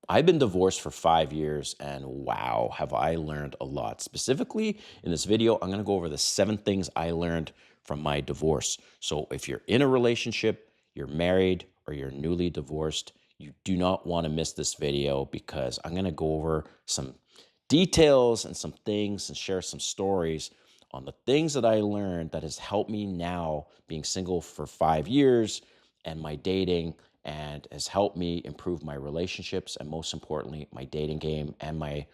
I've been divorced for 5 years, and wow, have I learned a lot. Specifically, in this video, I'm going to go over the 7 things I learned from my divorce. So if you're in a relationship, you're married, or you're newly divorced, you do not want to miss this video because I'm going to go over some details and some things and share some stories on the things that I learned that has helped me now being single for 5 years and my dating, and has helped me improve my relationships and, most importantly, my dating game and my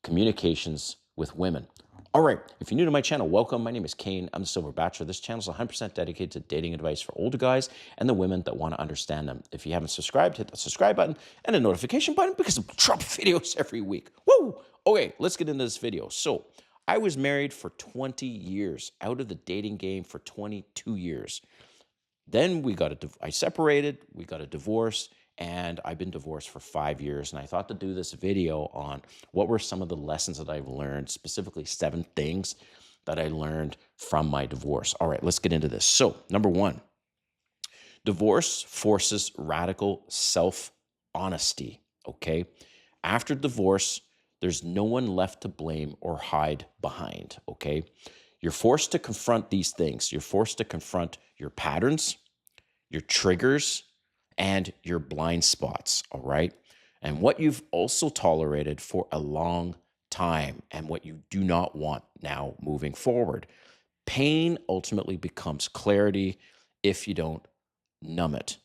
communications with women. All right, if you're new to my channel, welcome. My name is Kane. I'm the Silver Bachelor. This channel is 100% dedicated to dating advice for older guys and the women that want to understand them. If you haven't subscribed, hit the subscribe button and the notification button because I drop videos every week. Woo! Okay, let's get into this video. So I was married for 20 years, out of the dating game for 22 years. Then I separated, we got a divorce, and I've been divorced for 5 years. And I thought to do this video on what were some of the lessons that I've learned, specifically 7 things that I learned from my divorce. All right, let's get into this. So, number 1, divorce forces radical self-honesty, okay? After divorce, there's no one left to blame or hide behind, okay? You're forced to confront these things. You're forced to confront your patterns, your triggers, and your blind spots, all right? And what you've also tolerated for a long time and what you do not want now moving forward. Pain ultimately becomes clarity if you don't numb it,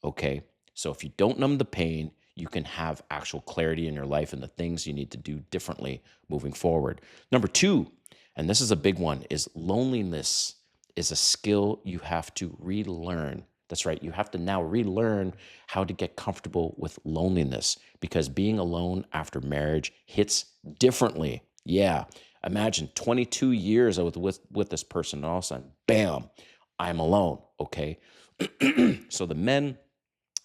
okay? So if you don't numb the pain, you can have actual clarity in your life and the things you need to do differently moving forward. Number 2, and this is a big one, is loneliness is a skill you have to relearn. That's right. You have to now relearn how to get comfortable with loneliness because being alone after marriage hits differently. Yeah. Imagine 22 years I was with this person, and all of a sudden, bam, I'm alone. Okay. So the men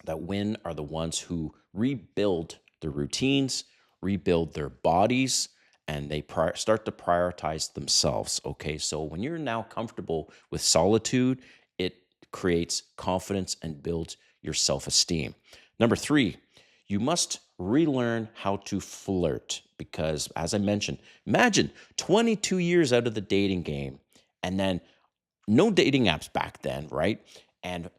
that win are the ones who rebuild their routines, rebuild their bodies, and they start to prioritize themselves. Okay, so when you're now comfortable with solitude, it creates confidence and builds your self-esteem. Number 3, you must relearn how to flirt because, as I mentioned, imagine 22 years out of the dating game and then no dating apps back then, right? And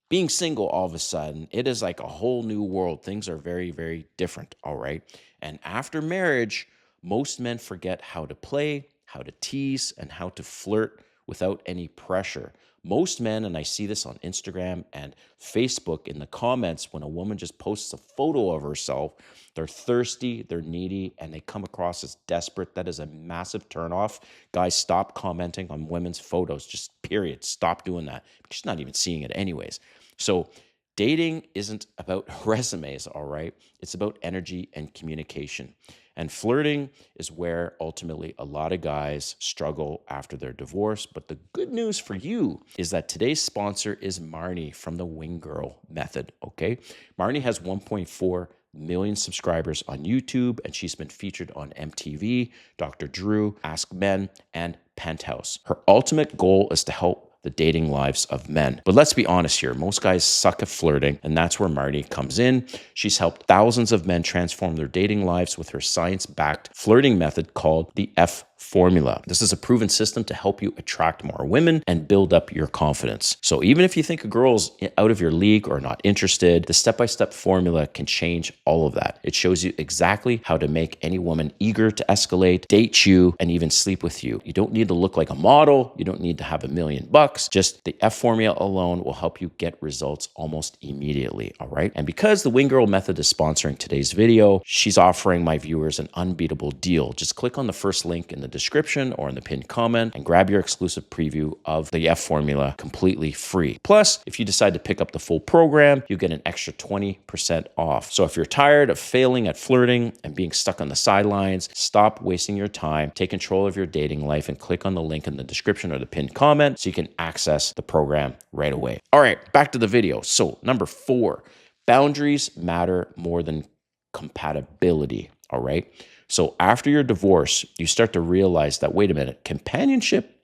being single all of a sudden, it is like a whole new world. Things are very, very different, all right? And after marriage, most men forget how to play, how to tease, and how to flirt without any pressure. Most men, and I see this on Instagram and Facebook in the comments, when a woman just posts a photo of herself, they're thirsty, they're needy, and they come across as desperate. That is a massive turnoff. Guys, stop commenting on women's photos, just period. Stop doing that. She's not even seeing it anyways. So dating isn't about resumes, all right? It's about energy and communication. And flirting is where ultimately a lot of guys struggle after their divorce. But the good news for you is that today's sponsor is Marnie from the Wing Girl Method, okay? Marnie has 1.4 million subscribers on YouTube, and she's been featured on MTV, Dr. Drew, Ask Men, and Penthouse. Her ultimate goal is to help the dating lives of men. But let's be honest here, most guys suck at flirting, and that's where Marnie comes in. She's helped thousands of men transform their dating lives with her science-backed flirting method called the F formula. This is a proven system to help you attract more women and build up your confidence. So even if you think a girl's out of your league or not interested, the step-by-step formula can change all of that. It shows you exactly how to make any woman eager to escalate, date you, and even sleep with you. You don't need to look like a model. You don't need to have $1 million. Just the F formula alone will help you get results almost immediately, all right? And because the Wing Girl Method is sponsoring today's video, she's offering my viewers an unbeatable deal. Just click on the first link in the description or in the pinned comment and grab your exclusive preview of the F formula completely free. Plus, if you decide to pick up the full program, you get an extra 20% off. So if you're tired of failing at flirting and being stuck on the sidelines, stop wasting your time, take control of your dating life, and click on the link in the description or the pinned comment so you can access the program right away. All right, back to the video. So number 4, boundaries matter more than compatibility, all right? So after your divorce, you start to realize that, wait a minute, companionship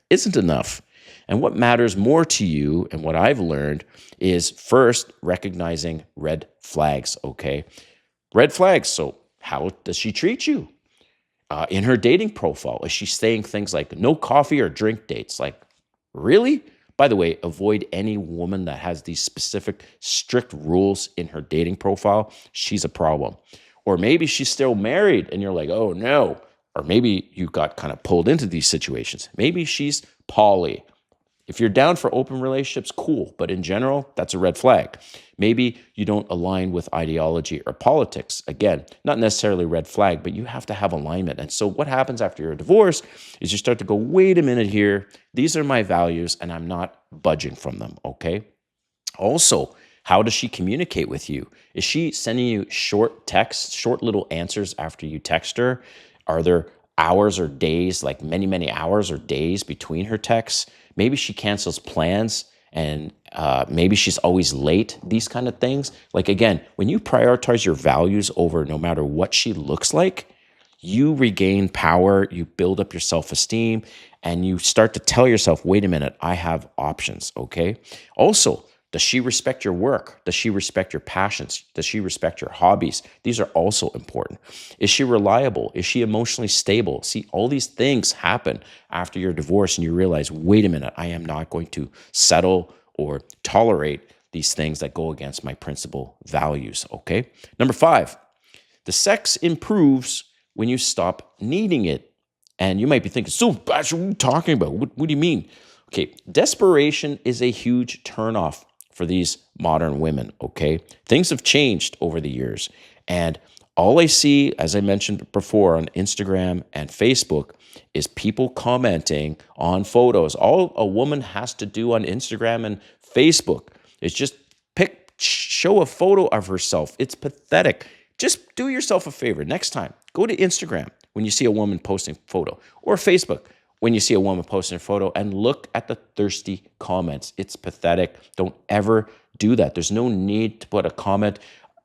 isn't enough. And what matters more to you, and what I've learned, is first recognizing red flags, okay? Red flags. So how does she treat you? In her dating profile, is she saying things like no coffee or drink dates? Like, really? By the way, avoid any woman that has these specific strict rules in her dating profile. She's a problem. Or maybe she's still married and you're like, oh no. Or maybe you got kind of pulled into these situations. Maybe she's poly. If you're down for open relationships, cool. But in general, that's a red flag. Maybe you don't align with ideology or politics. Again, not necessarily red flag, but you have to have alignment. And so what happens after you're divorced is you start to go, wait a minute here. These are my values and I'm not budging from them, okay? Also, how does she communicate with you? Is she sending you short texts, short little answers after you text her? Are there hours or days, like many, many hours or days between her texts? Maybe she cancels plans and maybe she's always late, these kind of things. Like, again, when you prioritize your values over no matter what she looks like, you regain power, you build up your self-esteem, and you start to tell yourself, wait a minute, I have options, okay? Also, does she respect your work? Does she respect your passions? Does she respect your hobbies? These are also important. Is she reliable? Is she emotionally stable? See, all these things happen after you're divorced and you realize, wait a minute, I am not going to settle or tolerate these things that go against my principal values, okay? Number 5, the sex improves when you stop needing it. And you might be thinking, so what are you talking about? What do you mean? Okay, desperation is a huge turnoff for these modern women, okay? Things have changed over the years. And all I see, as I mentioned before, on Instagram and Facebook is people commenting on photos. All a woman has to do on Instagram and Facebook is just show a photo of herself. It's pathetic. Just do yourself a favor. Next time, go to Instagram when you see a woman posting a photo, or Facebook when you see a woman posting a photo, and look at the thirsty comments. It's pathetic. Don't ever do that. There's no need to put a comment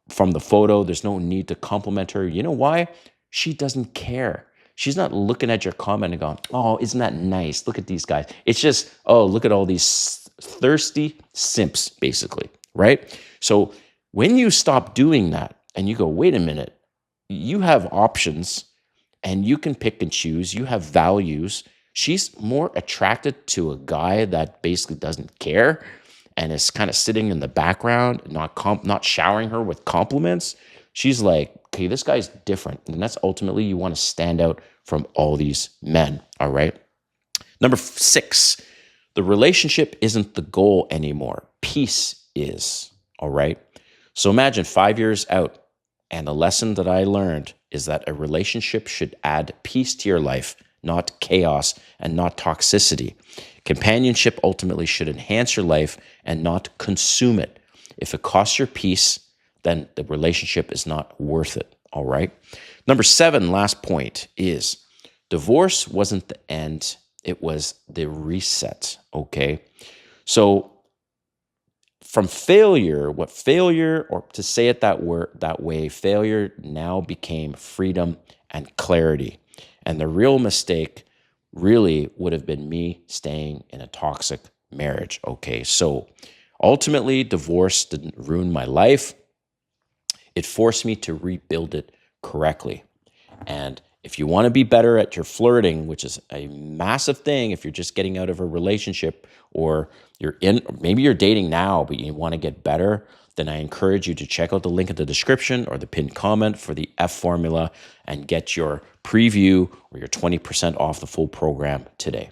from the photo. There's no need to compliment her. You know why? She doesn't care. She's not looking at your comment and going, oh, isn't that nice? Look at these guys. It's just, oh, look at all these thirsty simps, basically, right? So when you stop doing that and you go, wait a minute, you have options and you can pick and choose. You have values. She's more attracted to a guy that basically doesn't care and is kind of sitting in the background, not showering her with compliments. She's like, okay, this guy's different. And that's ultimately, you want to stand out from all these men, all right? Number 6, the relationship isn't the goal anymore. Peace is, all right? So imagine 5 years out, and the lesson that I learned is that a relationship should add peace to your life, not chaos and not toxicity. Companionship ultimately should enhance your life and not consume it. If it costs your peace, then the relationship is not worth it, all right? Number 7, last point, is divorce wasn't the end, it was the reset, okay? So from failure, or to say it that way, failure now became freedom and clarity. And the real mistake really would have been me staying in a toxic marriage, okay? So ultimately, divorce didn't ruin my life. It forced me to rebuild it correctly. And if you want to be better at your flirting, which is a massive thing if you're just getting out of a relationship, or maybe you're dating now, but you want to get better, then I encourage you to check out the link in the description or the pinned comment for the F formula and get your preview or your 20% off the full program today.